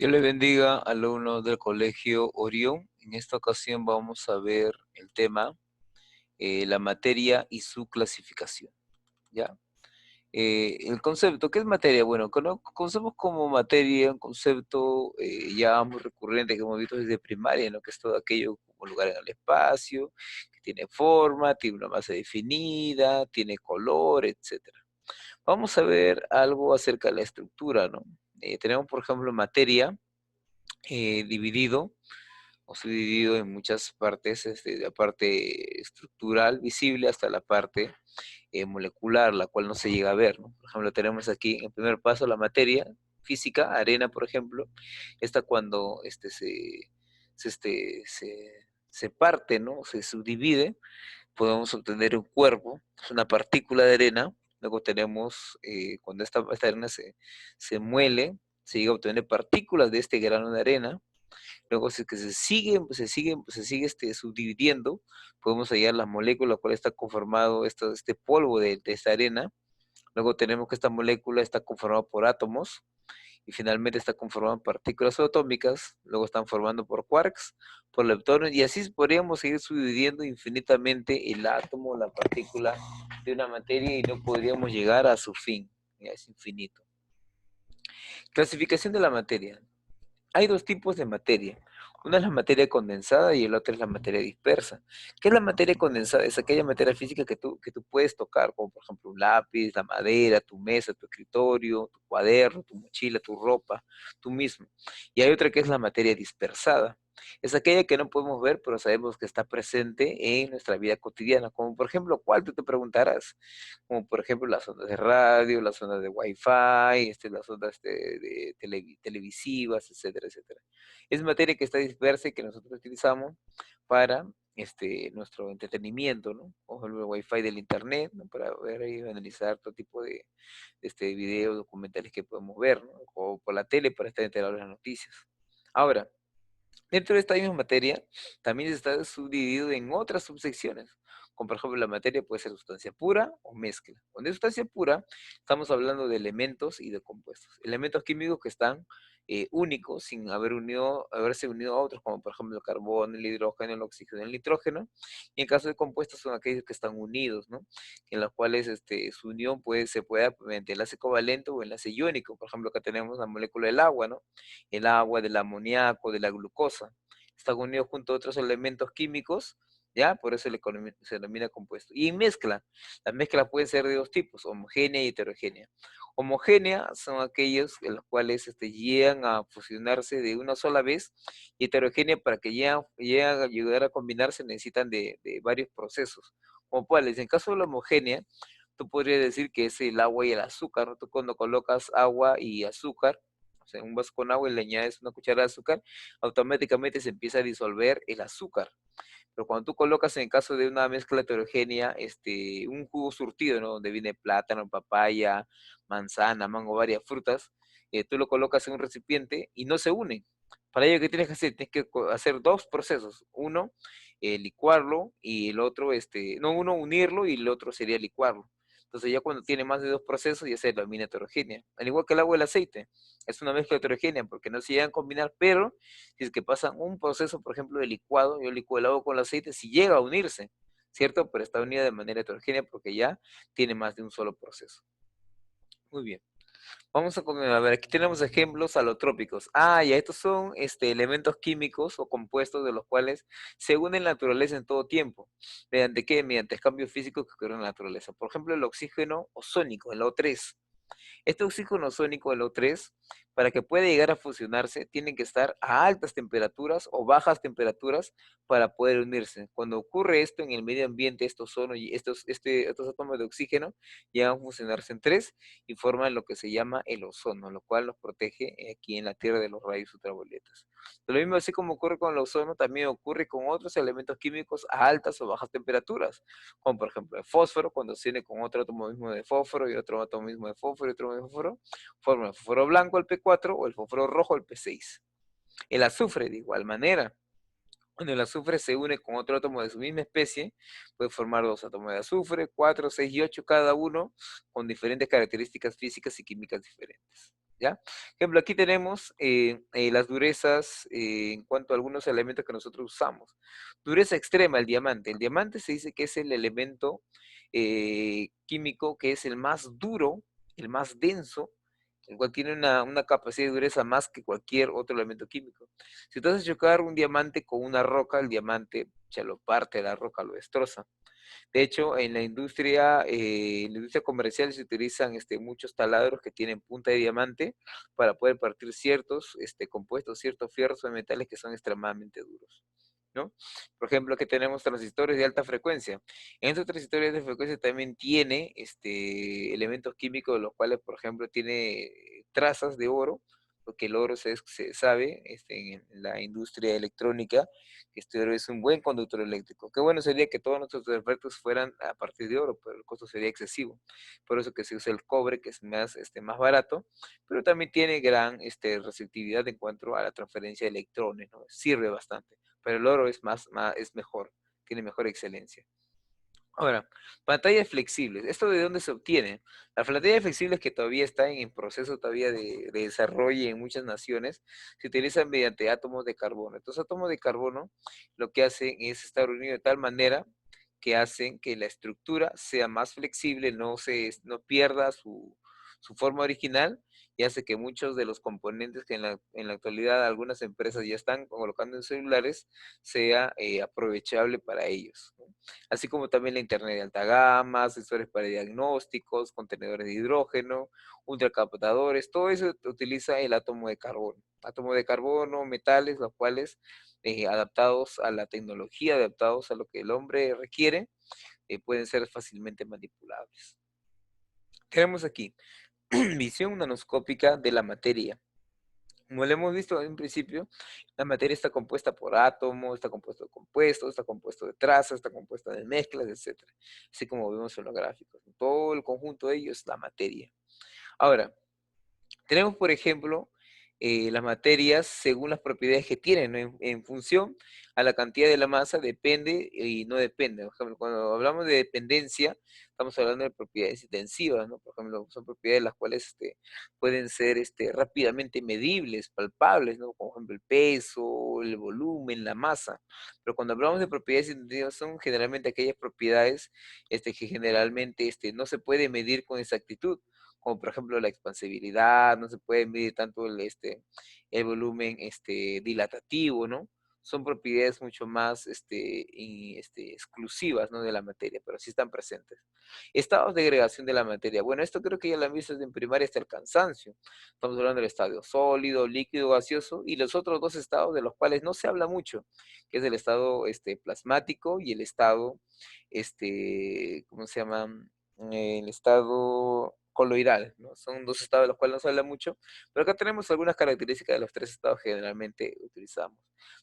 Dios le bendiga, alumnos del Colegio Orión. En esta ocasión vamos a ver el tema, la materia y su clasificación, ¿ya? El concepto, ¿qué es materia? Bueno, conocemos como materia un concepto ya muy recurrente que hemos visto desde primaria, ¿no? Que es todo aquello como lugar en el espacio, que tiene forma, tiene una masa definida, tiene color, etcétera. Vamos a ver algo acerca de la estructura, ¿no? Tenemos, por ejemplo, materia dividido o subdividido en muchas partes, desde la parte estructural visible hasta la parte molecular, la cual no se llega a ver, ¿no? Por ejemplo, tenemos aquí en primer paso la materia física, arena, por ejemplo. Esta cuando se parte, ¿no? Se subdivide, podemos obtener un cuerpo, es una partícula de arena. Luego tenemos, cuando esta arena se muele, se llega a obtener partículas de este grano de arena. Luego, si es que se sigue subdividiendo, podemos hallar las moléculas, cual está conformado este polvo de esta arena. Luego tenemos que esta molécula está conformada por átomos y finalmente está conformada por partículas subatómicas. Luego están formando por quarks, por leptones, y así podríamos seguir subdividiendo infinitamente el átomo, la partícula de una materia y no podríamos llegar a su fin. Ya es infinito. Clasificación de la materia. Hay dos tipos de materia. Una es la materia condensada y el otro es la materia dispersa. ¿Qué es la materia condensada? Es aquella materia física que tú puedes tocar, como por ejemplo un lápiz, la madera, tu mesa, tu escritorio, tu cuaderno, tu mochila, tu ropa, tú mismo. Y hay otra que es la materia dispersada. Es aquella que no podemos ver, pero sabemos que está presente en nuestra vida cotidiana. Como por ejemplo, ¿cuál tú te preguntarás? Como por ejemplo las ondas de radio, las ondas de Wi-Fi, las ondas televisivas, etcétera, etcétera. Es materia que está dispersa y que nosotros utilizamos para nuestro entretenimiento, ¿no? Por ejemplo, el Wi-Fi del Internet, ¿no? Para ver y analizar todo tipo de videos, documentales que podemos ver, ¿no? O por la tele para estar enterados de las noticias. Ahora, dentro de esta misma materia, también está subdividido en otras subsecciones, como por ejemplo la materia puede ser sustancia pura o mezcla. Cuando es sustancia pura, estamos hablando de elementos y de compuestos. Elementos químicos que están únicos, sin haberse unido a otros, como por ejemplo el carbón, el hidrógeno, el oxígeno, el nitrógeno. Y en caso de compuestos son aquellos que están unidos, ¿no? En los cuales su unión se puede dar mediante enlace covalente o enlace iónico. Por ejemplo, acá tenemos la molécula del agua, ¿no? El agua, del amoníaco, de la glucosa. Están unidos junto a otros elementos químicos, ¿ya? Por eso se denomina compuesto. Y mezcla. Las mezclas pueden ser de dos tipos, homogénea y heterogénea. Homogénea son aquellos en los cuales llegan a fusionarse de una sola vez, y heterogénea para que lleguen a llegar a combinarse necesitan de varios procesos. Como cuáles, en caso de la homogénea, tú podrías decir que es el agua y el azúcar, ¿no? Tú cuando colocas agua y azúcar, o sea, un vaso con agua y le añades una cucharada de azúcar, automáticamente se empieza a disolver el azúcar. Pero cuando tú colocas, en caso de una mezcla heterogénea, un jugo surtido, ¿no? Donde viene plátano, papaya, manzana, mango, varias frutas, tú lo colocas en un recipiente y no se unen. Para ello, ¿qué tienes que hacer? Tienes que hacer dos procesos. Uno, licuarlo, y el otro, no, uno unirlo y el otro sería licuarlo. Entonces ya cuando tiene más de dos procesos ya se denomina heterogénea. Al igual que el agua y el aceite. Es una mezcla heterogénea porque no se llegan a combinar, pero si es que pasan un proceso, por ejemplo, de licuado, yo licuo el agua con el aceite, si llega a unirse, ¿cierto? Pero está unida de manera heterogénea porque ya tiene más de un solo proceso. Muy bien. Vamos a continuar. A ver, aquí tenemos ejemplos alotrópicos. Ya estos son elementos químicos o compuestos de los cuales se unen en la naturaleza en todo tiempo. ¿Mediante qué? Mediante cambios físicos que ocurren en la naturaleza. Por ejemplo, el oxígeno ozónico, el O3. Este oxígeno ozónico, el O3, para que pueda llegar a fusionarse, tienen que estar a altas temperaturas o bajas temperaturas para poder unirse. Cuando ocurre esto en el medio ambiente, estos átomos de oxígeno llegan a fusionarse en tres y forman lo que se llama el ozono, lo cual nos protege aquí en la Tierra de los rayos ultravioletas. Lo mismo, así como ocurre con el ozono, también ocurre con otros elementos químicos a altas o bajas temperaturas, como por ejemplo el fósforo, cuando se une con otro átomo mismo de fósforo y otro átomo mismo de fósforo y otro de fósforo, forma el fósforo blanco, el P4, o el fósforo rojo, el P6. El azufre, de igual manera. Cuando el azufre se une con otro átomo de su misma especie, puede formar dos átomos de azufre, 4, 6 y 8 cada uno, con diferentes características físicas y químicas diferentes. ¿ya? Por ejemplo, aquí tenemos las durezas en cuanto a algunos elementos que nosotros usamos. Dureza extrema, el diamante. El diamante se dice que es el elemento químico que es el más duro, el más denso, el cual tiene una capacidad de dureza más que cualquier otro elemento químico. Si tú haces chocar un diamante con una roca, el diamante se lo parte, la roca lo destroza. De hecho, en la industria comercial se utilizan muchos taladros que tienen punta de diamante para poder partir ciertos compuestos, ciertos fierros o metales que son extremadamente duros, ¿no? Por ejemplo, que tenemos transistores de alta frecuencia. En estos transistores de frecuencia también tiene elementos químicos, los cuales, por ejemplo, tiene trazas de oro, porque el oro se sabe en la industria electrónica que este oro es un buen conductor eléctrico. Qué bueno sería que todos nuestros efectos fueran a partir de oro, pero el costo sería excesivo. Por eso que se usa el cobre, que es más barato, pero también tiene gran receptividad en cuanto a la transferencia de electrones, ¿no? Sirve bastante, pero el oro es mejor, tiene mejor excelencia. Ahora, pantallas flexibles. ¿Esto de dónde se obtiene? Las pantallas flexibles que todavía están en proceso todavía de desarrollo en muchas naciones, se utilizan mediante átomos de carbono. Estos átomos de carbono lo que hacen es estar unidos de tal manera que hacen que la estructura sea más flexible, no pierda su forma original y hace que muchos de los componentes que en la actualidad algunas empresas ya están colocando en celulares sea aprovechable para ellos, ¿no? Así como también la Internet de alta gama, sensores para diagnósticos, contenedores de hidrógeno, ultracaptadores, todo eso utiliza el átomo de carbono. Átomo de carbono, metales, los cuales adaptados a la tecnología, adaptados a lo que el hombre requiere, pueden ser fácilmente manipulables. Tenemos aquí visión nanoscópica de la materia. Como lo hemos visto en un principio, la materia está compuesta por átomos, está compuesto de compuestos, está compuesto de trazas, está compuesta de mezclas, etcétera. Así como vemos en los gráficos. Todo el conjunto de ellos es la materia. Ahora, tenemos, por ejemplo, las materias según las propiedades que tienen, ¿no? En función a la cantidad de la masa depende y no depende. Por ejemplo, cuando hablamos de dependencia, estamos hablando de propiedades intensivas, ¿no? Por ejemplo, son propiedades las cuales pueden ser rápidamente medibles, palpables, ¿no? Como por ejemplo el peso, el volumen, la masa. Pero cuando hablamos de propiedades intensivas son generalmente aquellas propiedades que generalmente no se puede medir con exactitud, como por ejemplo la expansibilidad, no se puede medir tanto el volumen dilatativo, ¿no? Son propiedades mucho más exclusivas, ¿no? De la materia, pero sí están presentes. Estados de agregación de la materia. Bueno, esto creo que ya lo han visto desde en primaria hasta el cansancio. Estamos hablando del estado sólido, líquido, gaseoso y los otros dos estados de los cuales no se habla mucho, que es el estado plasmático y el estado, ¿cómo se llama? El estado coloidal, ¿no? Son dos estados de los cuales no se habla mucho, pero acá tenemos algunas características de los tres estados que generalmente utilizamos.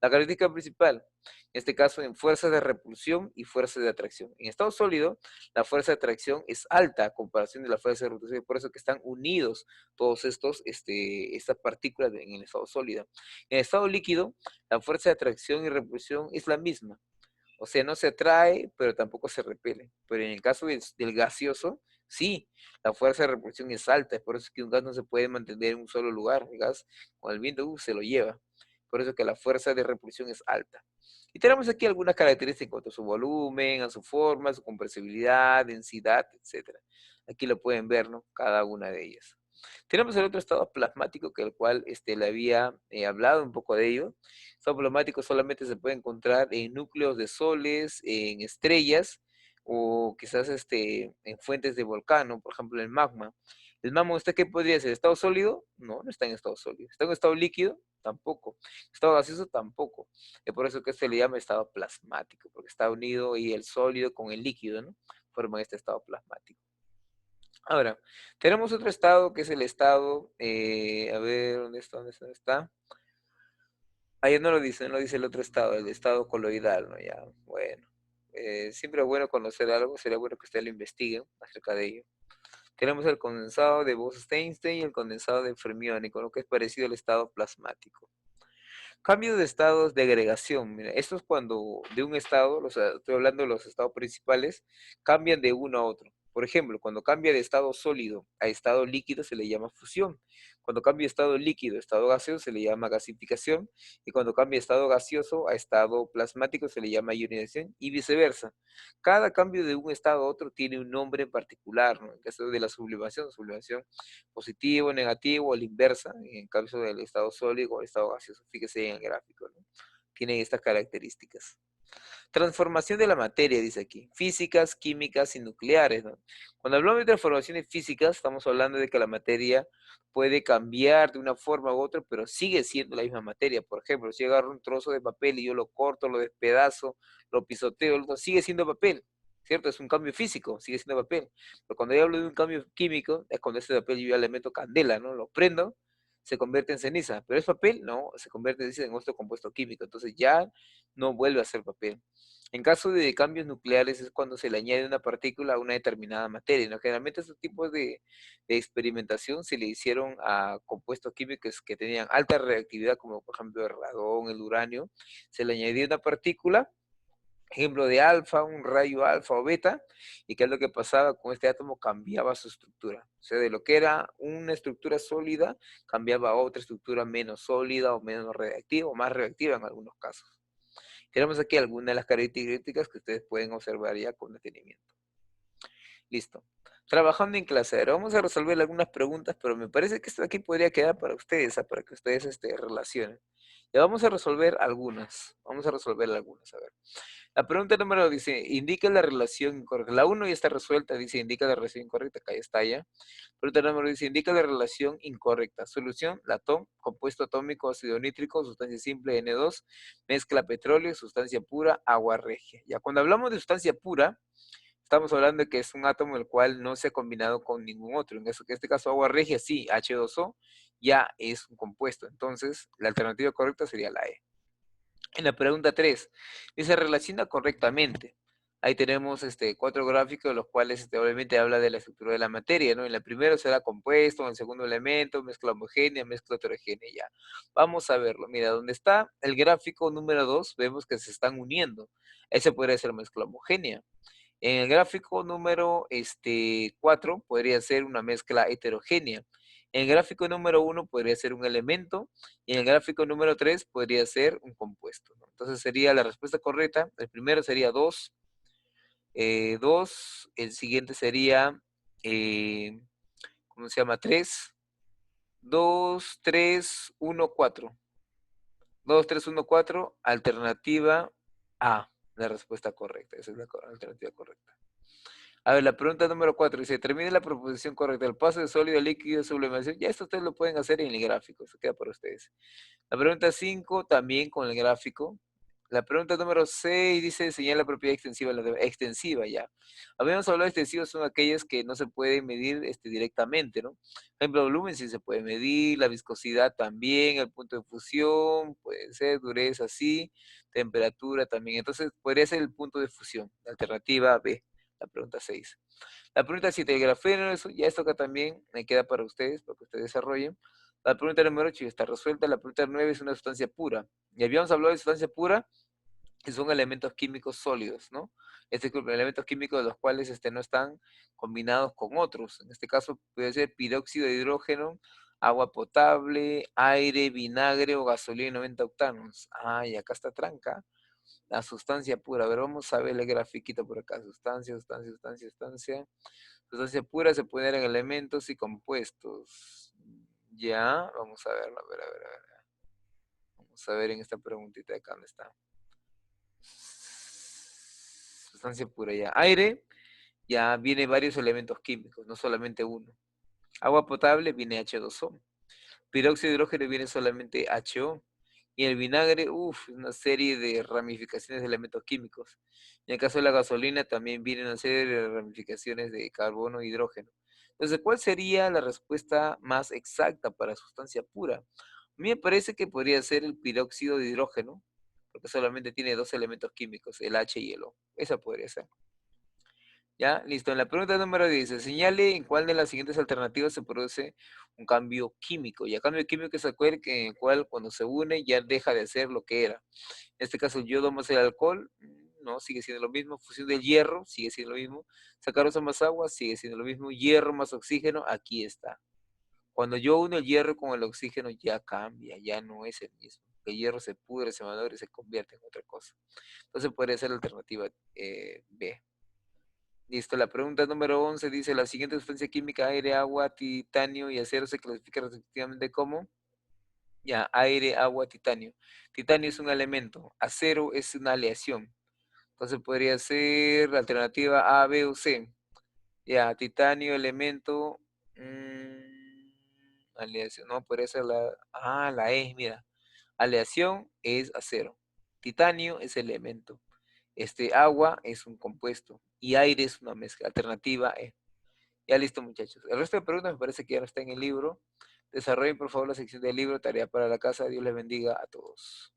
La característica principal, en este caso en fuerzas de repulsión y fuerzas de atracción. En estado sólido, la fuerza de atracción es alta a comparación de la fuerza de repulsión, y por eso que están unidos todos estas partículas en el estado sólido. En el estado líquido, la fuerza de atracción y repulsión es la misma, o sea, no se atrae, pero tampoco se repele. Pero en el caso del gaseoso, sí, la fuerza de repulsión es alta. Es por eso que un gas no se puede mantener en un solo lugar. El gas, con el viento, se lo lleva. Por eso que la fuerza de repulsión es alta. Y tenemos aquí algunas características en cuanto a su volumen, a su forma, a su compresibilidad, densidad, etcétera. Aquí lo pueden ver, ¿no? Cada una de ellas. Tenemos el otro estado plasmático, que el cual le había hablado un poco de ello. El estado plasmático solamente se puede encontrar en núcleos de soles, en estrellas, o quizás en fuentes de volcán, por ejemplo, el magma. ¿El magma usted qué podría ser? ¿Estado sólido? No, no está en estado sólido. ¿Está en estado líquido? Tampoco. ¿Estado gaseoso? Tampoco. Es por eso que se le llama estado plasmático, porque está unido y el sólido con el líquido, ¿no? Forman este estado plasmático. Ahora, tenemos otro estado que es el estado, a ver, ¿dónde está? ¿Dónde está? ¿Dónde está? Ahí no lo dice, no lo dice el otro estado, el estado coloidal, ¿no? Ya, bueno. Siempre es bueno conocer algo, sería bueno que ustedes lo investiguen acerca de ello. Tenemos el condensado de Bose-Einstein y el condensado de fermiónico, lo que es parecido al estado plasmático. Cambio de estados de agregación. Mira, esto es cuando de un estado, o sea, estoy hablando de los estados principales, cambian de uno a otro. Por ejemplo, cuando cambia de estado sólido a estado líquido se le llama fusión. Cuando cambia de estado líquido a estado gaseoso se le llama gasificación, y cuando cambia de estado gaseoso a estado plasmático se le llama ionización, y viceversa. Cada cambio de un estado a otro tiene un nombre en particular, ¿no? En caso de la sublimación positivo, negativo o la inversa, en caso del estado sólido o estado gaseoso. Fíjese en el gráfico, ¿no? Tienen estas características. Transformación de la materia, dice aquí. Físicas, químicas y nucleares, ¿no? Cuando hablamos de transformaciones físicas, estamos hablando de que la materia puede cambiar de una forma u otra, pero sigue siendo la misma materia. Por ejemplo, si yo agarro un trozo de papel y yo lo corto, lo despedazo, lo pisoteo, sigue siendo papel, ¿cierto? Es un cambio físico, sigue siendo papel. Pero cuando yo hablo de un cambio químico, es cuando ese papel yo ya le meto candela, ¿no? Lo prendo, se convierte en ceniza. Pero es papel, no, se convierte en otro compuesto químico. Entonces ya no vuelve a ser papel. En caso de cambios nucleares es cuando se le añade una partícula a una determinada materia, ¿no? Generalmente estos tipos de experimentación se le hicieron a compuestos químicos que tenían alta reactividad, como por ejemplo el radón, el uranio. Se le añadía una partícula, ejemplo de alfa, un rayo alfa o beta, y qué es lo que pasaba con este átomo, cambiaba su estructura. O sea, de lo que era una estructura sólida, cambiaba a otra estructura menos sólida o menos reactiva, o más reactiva en algunos casos. Tenemos aquí algunas de las características que ustedes pueden observar ya con detenimiento. Listo. Trabajando en clase. Ahora vamos a resolver algunas preguntas, pero me parece que esto de aquí podría quedar para ustedes, para que ustedes relacionen. Ya vamos a resolver algunas. Vamos a resolver algunas, a ver. La pregunta número dice, indica la relación incorrecta. La 1 ya está resuelta, dice, indica la relación incorrecta, acá ya está ya. Pregunta número dice, indica la relación incorrecta. Solución, latón, compuesto atómico, ácido nítrico, sustancia simple N2, mezcla petróleo, sustancia pura, agua regia. Ya cuando hablamos de sustancia pura, estamos hablando de que es un átomo el cual no se ha combinado con ningún otro. En este caso, agua regia, sí, H2O, ya es un compuesto. Entonces, la alternativa correcta sería la E. En la pregunta 3, dice relaciona correctamente. Ahí tenemos 4 gráficos, los cuales obviamente habla de la estructura de la materia, ¿no? En la primera será compuesto, en el segundo elemento, mezcla homogénea, mezcla heterogénea, ya. Vamos a verlo. Mira, donde está el gráfico número 2, vemos que se están uniendo. Ese podría ser mezcla homogénea. En el gráfico número 4 podría ser una mezcla heterogénea. En el gráfico número 1 podría ser un elemento y en el gráfico número 3 podría ser un compuesto, ¿no? Entonces sería la respuesta correcta. El primero sería 2, 2, el siguiente sería, ¿cómo se llama? 3, 2, 3, 1, 4. 2, 3, 1, 4, alternativa A, la respuesta correcta. Esa es la alternativa correcta. A ver, la pregunta número 4 dice, termine la proposición correcta. El paso de sólido a líquido, sublimación. Ya esto ustedes lo pueden hacer en el gráfico. Eso queda para ustedes. La pregunta 5 también con el gráfico. La pregunta número 6 dice, señala la propiedad extensiva. La extensiva ya. Habíamos hablado de extensivas, son aquellas que no se pueden medir directamente, ¿no? Por ejemplo, el volumen sí se puede medir, la viscosidad también, el punto de fusión, puede ser, dureza sí, temperatura también. Entonces, podría ser el punto de fusión. La alternativa B. La pregunta 6. La pregunta 7, el grafeno, eso, ya esto acá también me queda para ustedes, para que ustedes desarrollen. La pregunta número 8 ya está resuelta. La pregunta 9 es una sustancia pura. Y habíamos hablado de sustancia pura, que son elementos químicos sólidos, ¿no? Elementos químicos de los cuales no están combinados con otros. En este caso puede ser piróxido de hidrógeno, agua potable, aire, vinagre o gasolina 90 octanos. Ah, y acá está tranca. La sustancia pura. A ver, vamos a ver el grafiquito por acá. Sustancia, sustancia, sustancia, sustancia. Sustancia pura se puede dar en elementos y compuestos. Ya, vamos a verlo, a ver, a ver, a ver. Vamos a ver en esta preguntita de acá, ¿dónde está? Sustancia pura, ya. Aire, ya viene varios elementos químicos, no solamente uno. Agua potable viene H2O. Peróxido de hidrógeno viene solamente HO. Y el vinagre, una serie de ramificaciones de elementos químicos. En el caso de la gasolina también viene una serie de ramificaciones de carbono e hidrógeno. Entonces, ¿cuál sería la respuesta más exacta para sustancia pura? A mí me parece que podría ser el peróxido de hidrógeno, porque solamente tiene dos elementos químicos, el H y el O. Esa podría ser. ¿Ya? Listo. En la pregunta número 10, señale en cuál de las siguientes alternativas se produce un cambio químico. Y el cambio químico es aquel en el cual cuando se une ya deja de ser lo que era. En este caso, el yodo más el alcohol, no, sigue siendo lo mismo. Fusión del hierro, sigue siendo lo mismo. Sacarosa más agua, sigue siendo lo mismo. Hierro más oxígeno, aquí está. Cuando yo uno el hierro con el oxígeno ya cambia, ya no es el mismo. El hierro se pudre, se malora y se convierte en otra cosa. Entonces podría ser la alternativa B. Listo, la pregunta número 11 dice, la siguiente sustancia química, aire, agua, titanio y acero se clasifica respectivamente como, ya, aire, agua, titanio. Titanio es un elemento, acero es una aleación. Entonces podría ser la alternativa A, B o C. Ya, titanio, elemento, aleación, no, podría ser la E, mira. Aleación es acero. Titanio es elemento. Agua es un compuesto. Y aire es una mezcla. Alternativa E. Ya listo, muchachos. El resto de preguntas me parece que ya no está en el libro. Desarrollen, por favor, la sección del libro. Tarea para la casa. Dios les bendiga a todos.